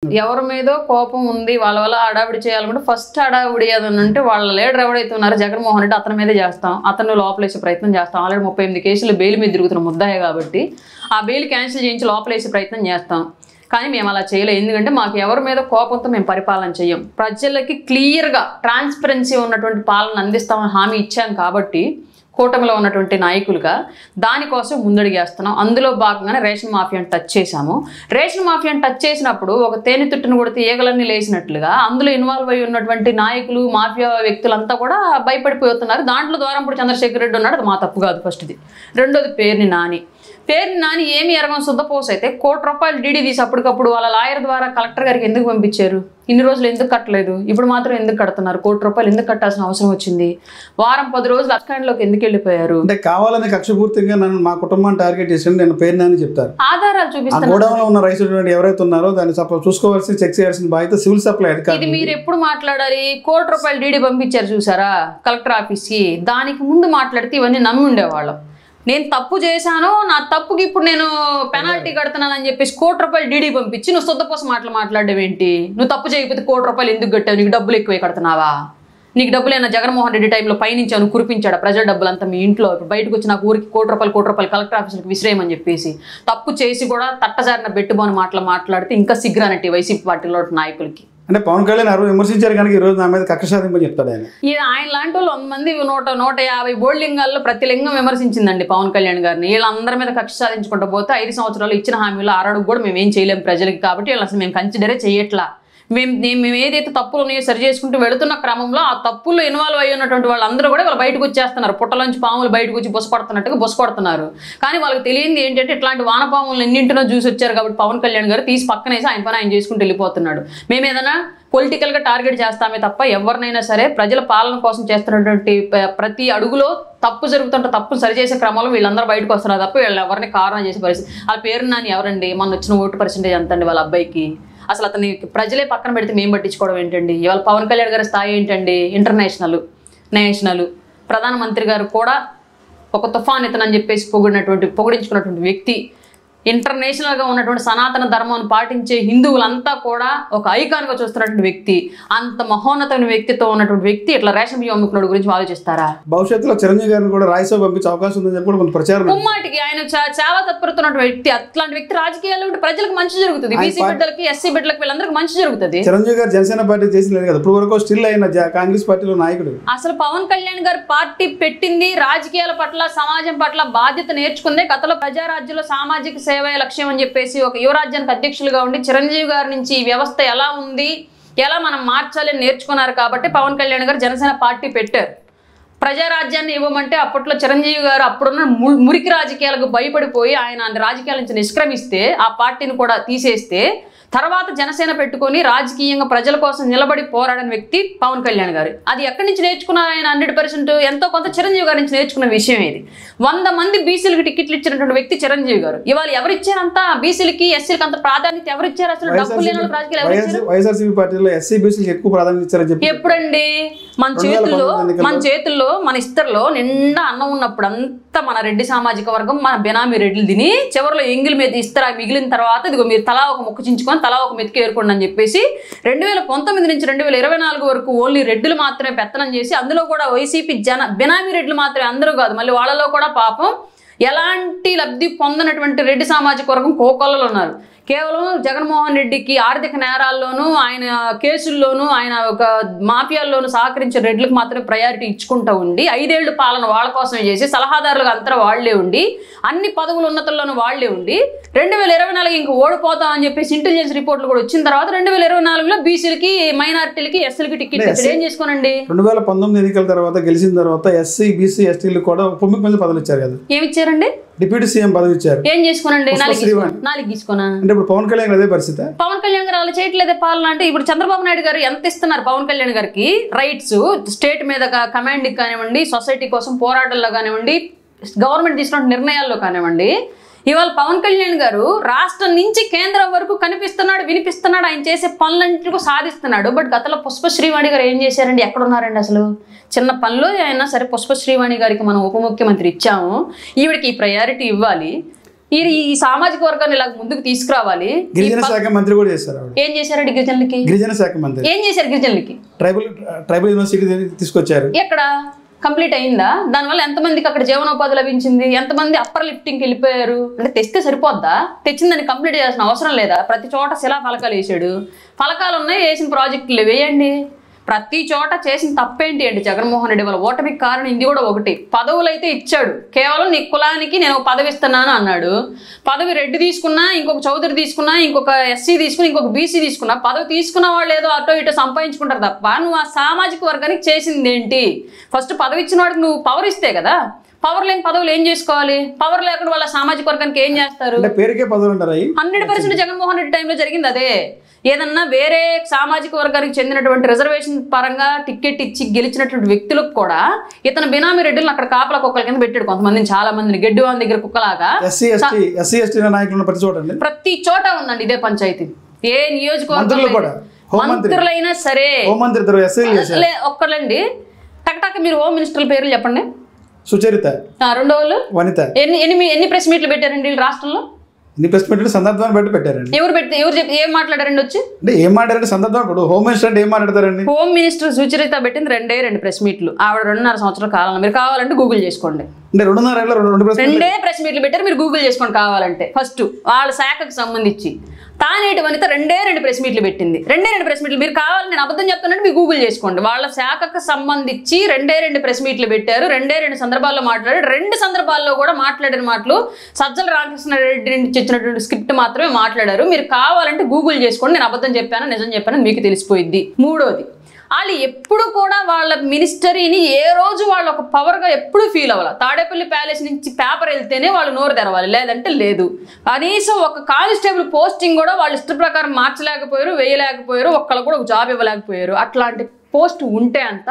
ఎవరి మీదో కోపం ఉంది వాళ్ళ వల్ల హడావిడి చేయాలనుకుంటే ఫస్ట్ హడావిడి ఏదన్నా అంటే వాళ్ళ లీడర్ ఎవరైతే ఉన్నారో జగన్మోహన్ రెడ్డి అతని మీదే చేస్తాం, అతను లోపలేసే ప్రయత్నం చేస్తాం. ఆల్రెడీ 38 కేసులు బెయిల్ మీద తిరుగుతున్న ముద్దాయే కాబట్టి ఆ బెయిల్ క్యాన్సిల్ చేయించి లోపలేసే ప్రయత్నం చేస్తాం. కానీ మేము అలా చేయలేము, ఎందుకంటే మాకు ఎవరి మీద కోపంతో మేము పరిపాలన చేయం. ప్రజలకి క్లియర్గా ట్రాన్స్పరెన్సీ ఉన్నటువంటి పాలన అందిస్తామని హామీ ఇచ్చాం కాబట్టి కూటమిలో ఉన్నటువంటి నాయకులుగా దానికోసం ముందడుగేస్తున్నాం. అందులో భాగంగానే రేషన్ మాఫియాని టచ్ చేశాము. రేషన్ మాఫియాని టచ్ చేసినప్పుడు ఒక తేనె తుట్టును కొడితే ఈగలన్నీ లేచినట్లుగా అందులో ఇన్వాల్వ్ అయ్యి ఉన్నటువంటి నాయకులు మాఫియా వ్యక్తులంతా కూడా భయపడిపోతున్నారు. దాంట్లో ద్వారంపూడి చంద్రశేఖర్ రెడ్డి ఉన్నాడు, అది మా తప్పు కాదు ఫస్ట్ది. రెండోది పేర్ని నాని ఏమి ఎరగం శుద్ధపోస అయితే ₹1 డీడీ తీసి అప్పటికప్పుడు వాళ్ళ లాయర్ ద్వారా కలెక్టర్ గారికి ఎందుకు పంపించారు? ఇన్ని రోజులు ఎందుకు కట్టలేదు? ఇప్పుడు మాత్రం ఎందుకు కడుతున్నారు? ₹1 ఎందుకు కట్టాల్సిన అవసరం వచ్చింది? వారం 10 రోజులు అస్కాండ్లోకి ఎందుకు వెళ్ళిపోయారు? అంటే కావాలని కక్షపూర్తిగా నన్ను మా కుటుంబాన్ని టార్గెట్ చేసి నేను పేరు నాని చెప్తారు. ఆధారాలు చూపిస్తారు. గోడౌన్లో ఉన్న రైస్ ఎవరైతే ఉన్నారో దాన్ని చూసుకోవాల్సిన చెక్ చేయాల్సిన బాధ్యత సివిల్ సప్లై అధికారులు. ఇది మీరు ఎప్పుడు మాట్లాడాలి? ₹1 డీడీ పంపించారు చూసారా కలెక్టర్ ఆఫీస్కి, దానికి ముందు మాట్లాడితే ఇవన్నీ నమ్మి ఉండేవాళ్ళం. నేను తప్పు చేశాను, నా తప్పుకి ఇప్పుడు నేను పెనాల్టీ కడుతున్నాను అని చెప్పేసి ₹1 డీడీ పంపించి నువ్వు శుద్ధపోస మాట్లాడడం ఏంటి? నువ్వు తప్పు చేయకపోతే ₹1 ఎందుకు కట్టావు? నీకు డబ్బులు ఎక్కువే కడుతున్నావా? నీకు డబ్బులైనా జగన్మోహన్ రెడ్డి టైంలో పైనుంచి కురిపించాడు ప్రజల డబ్బులంతా మీ ఇంట్లో. ఇప్పుడు బయటకు వచ్చి నాకు ఊరికి ₹1 కలెక్టర్ ఆఫీసులకు విసిరేయమని చెప్పేసి తప్పు చేసి కూడా తట్టజారిన బెట్టుబోని మాట్లాడితే ఇంకా సిగ్గురానట్టి వైసీపీ పార్టీలో నాయకులకి. అంటే పవన్ కళ్యాణ్ విమర్శించారు కనుక ఈ రోజు నా మీద కక్ష సాధింపని చెప్తాడు ఆయన. ఆయన లాంటి వాళ్ళు 100 మంది 150 బోర్డింగాల్లో ప్రతి లింగం విమర్శించిందండి పవన్ కళ్యాణ్ గారిని. వీళ్ళందరి మీద కక్ష సాధించుకుంటూ పోతే 5 సంవత్సరాలు ఇచ్చిన హామీలు 6 అడుగు కూడా మేము ఏం చేయలేము ప్రజలకి. కాబట్టి వీళ్ళు అసలు మేము కన్సిడరే చేయట్లా. మేము ఏదైతే తప్పులు ఉన్నాయో సరి చేసుకుంటూ వెళుతున్న క్రమంలో ఆ తప్పుల్లో ఇన్వాల్వ్ అయ్యి ఉన్నటువంటి వాళ్ళందరూ కూడా వాళ్ళు బయటకు వచ్చేస్తున్నారు. పుట్టలోంచి పాములు బయటకు వచ్చి బొసపడుతున్నట్టుగా బొసపడుతున్నారు. కానీ వాళ్ళకి తెలియంది ఏంటంటే ఇట్లాంటి వానపాములు ఎన్నింటినో చూసి వచ్చారు కాబట్టి పవన్ కళ్యాణ్ గారు తీసి పక్కనేసి ఆయన పని ఆయన చేసుకుంటూ వెళ్ళిపోతున్నాడు. మేము ఏదైనా పొలిటికల్గా టార్గెట్ చేస్తామే తప్ప ఎవరినైనా సరే ప్రజల పాలన కోసం చేస్తున్నటువంటి ప్రతి అడుగులో తప్పు జరుగుతుంటే తప్పులు సరిచేసే క్రమంలో వీళ్ళందరూ బయటకు వస్తున్నారు తప్ప వీళ్ళు ఎవరిని కారణం చేసే పరిస్థితి. వాళ్ళ పేరు నాని ఎవరండి? మొన్న వచ్చిన ఓటు పర్సెంటేజ్ ఎంత అండి వాళ్ళ అబ్బాయికి? అసలు అతని ప్రజలే పక్కన పెడితే మేము పట్టించుకోవడం ఏంటండి? ఇవాళ పవన్ కళ్యాణ్ గారి స్థాయి ఏంటండి? నేషనల్ ప్రధానమంత్రి గారు కూడా ఒక తుఫాన్ ఇతనని చెప్పేసి పొగిడించుకున్నటువంటి వ్యక్తి, ఇంటర్నేషనల్గా ఉన్నటువంటి సనాతన ధర్మాన్ని పాటించే హిందువులంతా కూడా ఒక ఐకాన్గా చూస్తున్నటువంటి వ్యక్తి, అంత మహోన్నతమైన వ్యక్తితో ఉన్నటువంటి వ్యక్తి ఇట్లా రేషన్ బియ్యం అమ్ముకున్నాడు గురించి ఆలోచిస్తారా? భవిష్యత్తులో చిరంజీవి గారిని కూడా రాజ్యసభ పంపించే అవకాశం ఉందని చెప్పి కొంత ప్రచారం. ముమ్మాటికి ఆయన చాలా తత్పరతున్నటువంటి వ్యక్తి. అట్లాంటి వ్యక్తి రాజకీయాల్లో ఉంటే ప్రజలకు మంచి జరుగుతుంది. బీసీ బిడ్డలకి, ఎస్సీ బిడ్డలకి వీళ్ళందరికీ మంచి జరుగుతుంది. చిరంజీవి గారు జనసేన పార్టీ చేసింది కదా, ఇప్పుడు వరకు స్టిల్ అయిన కాంగ్రెస్ పార్టీలో నాయకుడు. అసలు పవన్ కళ్యాణ్ గారు పార్టీ పెట్టింది రాజకీయాల పట్ల, సమాజం పట్ల బాధ్యత నేర్చుకుందే. గతంలో ప్రజారాజ్యంలో సామాజిక సేవ లక్ష్యం అని చెప్పేసి ఒక యువరాజ్యానికి అధ్యక్షులుగా ఉండి చిరంజీవి గారి నుంచి ఈ వ్యవస్థ ఎలా ఉంది, ఎలా మనం మార్చాలి అని నేర్చుకున్నారు కాబట్టి పవన్ కళ్యాణ్ గారు జనసేన పార్టీ పెట్టారు. ప్రజారాజ్యాన్ని ఇవ్వమంటే అప్పట్లో చిరంజీవి గారు అప్పుడున్న మురికి రాజకీయాలకు భయపడిపోయి ఆయన రాజకీయాల నుంచి నిష్క్రమిస్తే ఆ పార్టీని కూడా తీసేస్తే తర్వాత జనసేన పెట్టుకొని రాజకీయంగా ప్రజల కోసం నిలబడి పోరాడిన వ్యక్తి పవన్ కళ్యాణ్ గారు. అది ఎక్కడి నుంచి నేర్చుకున్నారు ఆయన? 100% ఎంతో కొంత చిరంజీవి గారి నుంచి నేర్చుకున్న విషయం ఇది. 100 మంది బీసీలకు టికెట్లు ఇచ్చినటువంటి వ్యక్తి చిరంజీవి గారు. ఇవాళ ఎవరిచ్చారంతా బీసీలకి, ఎస్సీలకి అంత ప్రాధాన్యత ఎవరిచ్చారు? అసలు డబ్బు లేని రాజకీయాలు వైఎస్ఆర్సీపీ పార్టీలో ఎస్సీ బీసీలకు ఎక్కువ ప్రాధాన్యత ఇచ్చారని చెప్పి ఎప్పుడండి? మన చేతుల్లో మన ఇస్తర్లో నిండా అన్నం ఉన్నప్పుడు అంతా మన రెడ్డి సామాజిక వర్గం, మన బెనామీ రెడ్లు తిని చివరిలో ఎంగిల్ మీద ఇస్తరా మిగిలిన తర్వాత ఇదిగో మీరు తలా ఒక ముక్క చించుకొని తలా ఒక మెతికి ఏర్పండి అని చెప్పేసి 2019 నుంచి 2024 వరకు ఓన్లీ రెడ్డులు మాత్రమే పెత్తనం చేసి, అందులో కూడా వైసీపీ బెనామీ రెడ్లు మాత్రమే, అందరూ కాదు, మళ్ళీ వాళ్ళలో కూడా పాపం ఎలాంటి లబ్ధి పొందనటువంటి రెడ్డి సామాజిక వర్గం కోకొల్లలు ఉన్నారు. కేవలం జగన్మోహన్ రెడ్డికి ఆర్థిక నేరాల్లోనూ ఆయన కేసుల్లోనూ ఆయన ఒక మాఫియాల్లోనూ సహకరించే రెడ్లకు మాత్రమే ప్రయారిటీ ఇచ్చుకుంటూ ఉండి 5 ఏళ్ల పాలన వాళ్ళ కోసమే చేసి సలహాదారులుగా అంతా వాళ్లే ఉండి అన్ని పదవుల ఉన్నతుల్లోనూ వాళ్లే ఉండి 2024 ఇంక ఓడిపోతామని చెప్పేసి ఇంటెలిజెన్స్ రిపోర్ట్లు కూడా వచ్చిన తర్వాత 2024లో బీసీలకి, మైనారిటీలకి, ఎస్సీలకి టికెట్ ఇచ్చారు. ఏం చేసుకోనండి? 2019 ఎన్నికల తర్వాత గెలిచిన తర్వాత ఎస్సీ, బీసీ, ఎస్టీలు కూడా 9 మంది పదవులు ఇచ్చారు కదా. ఏమి ఇచ్చారండి? డిప్యూటీ సీఎం పదవి ఇచ్చారు. ఏం చేసుకోనండి? 4 గీసుకోనా? అంటే ఇప్పుడు పవన్ కళ్యాణ్ అదే పరిస్థితి. పవన్ కళ్యాణ్ గారు అలా చేయట్లేదే పాలన. అంటే ఇప్పుడు చంద్రబాబు నాయుడు గారు ఎంత ఇస్తున్నారు పవన్ కళ్యాణ్ గారికి రైట్స్? స్టేట్ మీద కమాండ్ కానివ్వండి, సొసైటీ కోసం పోరాటాల్లో కానివ్వండి, గవర్నమెంట్ తీసుకున్న నిర్ణయాల్లో కానివ్వండి, ఇవాళ పవన్ కళ్యాణ్ గారు రాష్ట్రం నుంచి కేంద్రం వరకు కనిపిస్తున్నాడు, వినిపిస్తున్నాడు, ఆయన చేసే పనులన్నింటికీ సాధిస్తున్నాడు. బట్ గతంలో పుష్పశ్రీవాణి గారు ఏం చేశారండి? ఎక్కడున్నారండి? అసలు చిన్న పనిలో అయినా సరే పుష్పశ్రీవాణి గారికి మనం ఉప ముఖ్యమంత్రి ఇచ్చాము, ఈవిడికి ఈ ప్రయారిటీ ఇవ్వాలి, ఈ సామాజిక వర్గాన్ని ఇలా ముందుకు తీసుకురావాలి. గిరిజన శాఖ మంత్రి కూడా చేశారు. ఏం చేశారండి గిరిజనులకి? గిరిజన శాఖ మంత్రి ఏం చేశారు గిరిజనులకి? ట్రైబల్ యూనివర్సిటీ తీసుకొచ్చారు. ఎక్కడ కంప్లీట్ అయిందా? దానివల్ల ఎంతమందికి అక్కడ జీవనోపాధి లభించింది? ఎంతమంది అప్పర్ లిఫ్టింగ్కి వెళ్ళిపోయారు? అంటే తెస్తే సరిపోద్దా? తెచ్చిందని కంప్లీట్ చేయాల్సిన అవసరం లేదా? ప్రతి చోట శిలా ఫలకాలు వేసాడు. ఫలకాలు ఉన్నాయి, వేసిన ప్రాజెక్టులు వేయండి. ప్రతి చోట చేసిన తప్పేంటి అంటే జగన్మోహన్ రెడ్డి వాళ్ళ ఓటమికి కారణం ఇది కూడా ఒకటి. పదవులు అయితే ఇచ్చాడు, కేవలం నీ కులానికి నేను పదవి ఇస్తున్నాను అన్నాడు. పదవి రెడ్డి తీసుకున్నా, ఇంకొక చౌదరి తీసుకున్నా, ఇంకొక ఎస్సీ తీసుకుని, ఇంకొక బీసీ తీసుకున్నా, పదవి తీసుకున్న వాళ్ళు ఏదో అటో ఇటో సంపాదించుకుంటారు తప్ప నువ్వు ఆ సామాజిక వర్గానికి చేసింది ఏంటి? ఫస్ట్ పదవి ఇచ్చిన వాడికి నువ్వు పవర్ ఇస్తే కదా. పవర్ లేని పదవులు ఏం చేసుకోవాలి? పవర్ లేకుండా వాళ్ళ సామాజిక వర్గానికి ఏం చేస్తారు? పేరుకే పదవులు ఉంటారు. 100% జగన్మోహన్ రెడ్డి టైంలో జరిగింది అదే. ఏదన్నా వేరే సామాజిక వర్గానికి చెందినటువంటి రిజర్వేషన్ పరంగా టికెట్ ఇచ్చి గెలిచినటువంటి వ్యక్తులకు కూడా ఇతను బినామీ రెడ్డిలను అక్కడ కాపలా కుక్కల కింద పెట్టాడు. కొంతమందిని, చాలా మందిని గెడ్డివాన్ దగ్గర కుక్కలాగా. ప్రతి చోట ఉందండి ఇదే పంచాయతీ. ఏ నియోజకవర్గం మంత్రులైనా సరే ఒక్కలండి. టక్టాక మీరు హోమ్ మినిస్టర్ల పేర్లు చెప్పండి. సుచరిత, రెండో వాళ్ళు వనిత. ఎన్ని ప్రెస్ మీట్లు పెట్టారండి రాష్ట్రంలో? సందర్భాన్ని బట్టి పెట్టారండి. ఎవరు చెప్పి ఏం మాట్లాడారండి వచ్చి? అంటే ఏం మాట్లాడారంటే సందర్భం. ఇప్పుడు హోమ్ మినిస్టర్ అంటే ఏం మాట్లాడతారండి? హోమ్ మినిస్టర్ సుచరిత పెట్టింది 2 ప్రెస్ మీట్లు. ఆవిడ 2.5 సంవత్సరాల కాలంలో. మీరు కావాలంటే గూగుల్ చేసుకోండి. అంటే 2.5 ప్రెస్ మీట్లు పెట్టారు. మీరు గూగుల్ చేసుకోండి కావాలంటే. ఫస్ట్ వాళ్ళ శాఖకు సంబంధించి తానేటి వనిత 2 ప్రెస్ మీట్లు పెట్టింది. 2 ప్రెస్ మీట్లు. మీరు కావాలని నేను అబద్ధం చెప్తానంటే మీరు గూగుల్ చేసుకోండి. వాళ్ళ శాఖకు సంబంధించి 2 ప్రెస్ మీట్లు పెట్టారు. 2 సందర్భాల్లో మాట్లాడారు. 2 సందర్భాల్లో కూడా మాట్లాడిన మాటలు సజ్జల రామకృష్ణారెడ్డి నుంచి ఇచ్చినటువంటి స్క్రిప్ట్ మాత్రమే మాట్లాడారు. మీరు కావాలంటే గూగుల్ చేసుకోండి. నేను అబద్ధం చెప్పాను నిజం చెప్పాను మీకు తెలిసిపోయింది. మూడోది, వాళ్ళు ఎప్పుడు కూడా వాళ్ళ మినిస్టరీని ఏ రోజు వాళ్ళు ఒక పవర్గా ఎప్పుడు ఫీల్ అవ్వాలి. తాడేపల్లి ప్యాలెస్ నుంచి పేపర్ వెళ్తేనే వాళ్ళు నోరు తెరవాలి, లేదంటే లేదు. కనీసం ఒక కానిస్టేబుల్ పోస్టింగ్ కూడా వాళ్ళు ఇష్ట ప్రకారం మార్చలేకపోయారు, వేయలేకపోయారు, ఒక్కళ్ళు కూడా ఒక జాబ్ ఇవ్వలేకపోయారు. అట్లాంటి పోస్ట్ ఉంటే అంత